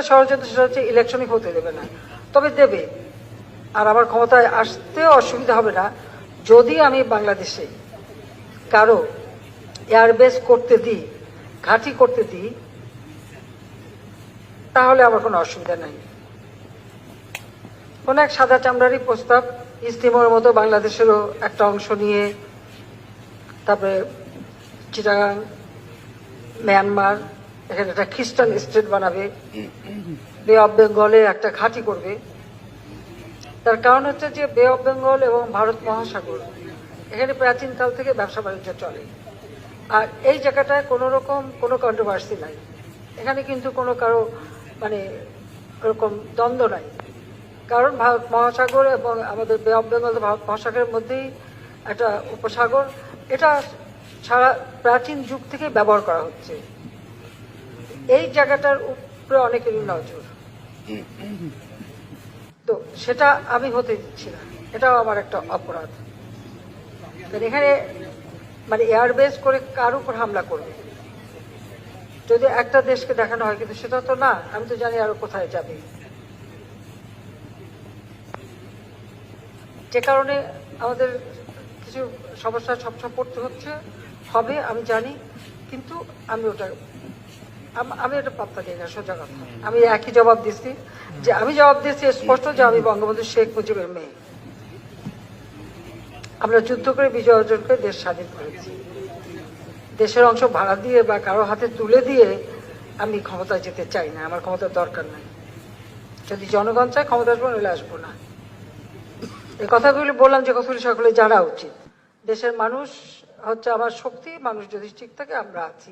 ষড়যন্ত্র, সেটা হচ্ছে ইলেকশনই হতে দেবে না, তবে দেবে। আর আমার ক্ষমতায় আসতেও অসুবিধা হবে না যদি আমি বাংলাদেশে কারো এয়ারবেস করতে দিই, ঘাঁটি করতে দিই, তাহলে আমার কোনো অসুবিধা নাই। কোন এক সাদা চামড়ারই প্রস্তাব, ইস্তিমোর মতো বাংলাদেশেরও একটা অংশ নিয়ে, তারপরে চিটাগাং, মিয়ানমার, এখানে একটা খ্রিস্টান স্টেট বানাবে, বে অফ বেঙ্গলে একটা ঘাঁটি করবে। তার কারণ হচ্ছে যে বে অফ বেঙ্গল এবং ভারত মহাসাগর, এখানে প্রাচীনকাল থেকে ব্যবসা বাণিজ্য চলে। আর এই জায়গাটায় কোনো রকম কোনো কন্ট্রোভার্সি নাই, এখানে কিন্তু কোনো কারো মানে ওরকম দ্বন্দ্ব নাই। কারণ ভারত মহাসাগর এবং আমাদের বে অফ বেঙ্গল ভারত মহাসাগরের মধ্যেই একটা উপসাগর, এটা সারা প্রাচীন যুগ থেকে ব্যবহার করা হচ্ছে। এই জায়গাটার উপরে অনেকেরই নজর, তো সেটা আমি হতে দিচ্ছি না, এটাও আমার একটা অপরাধ। এখানে মানে এয়ারবেস করে কার উপর হামলা করবে যদি একটা দেশকে দেখানো হয়, কিন্তু সেটা তো না, আমি তো জানি আরো কোথায় যাবে। যে কারণে আমাদের কিছু সমস্যা সবসময় পড়তে হচ্ছে, হবে আমি জানি, কিন্তু আমি এটা পাত্তা দিই না। সোজা কথা, আমি একই জবাব দিচ্ছি, যে আমি জবাব দিচ্ছি স্পষ্ট যে আমি বঙ্গবন্ধু শেখ মুজিবের মেয়ে। আমরা যুদ্ধ করে বিজয় অর্জন করে দেশ স্বাধীন করেছি। দেশের অংশ ভাড়া দিয়ে বা কারো হাতে তুলে দিয়ে আমি ক্ষমতায় যেতে চাই না, আমার ক্ষমতার দরকার নাই। যদি জনগণ চায় ক্ষমতা আসবো, নইলে আসবো না। এই কথাগুলি বললাম যে কথাগুলি সকলে জানা উচিত। দেশের মানুষ হচ্ছে আমার শক্তি, মানুষ যদি ঠিক থাকে আমরা আছি।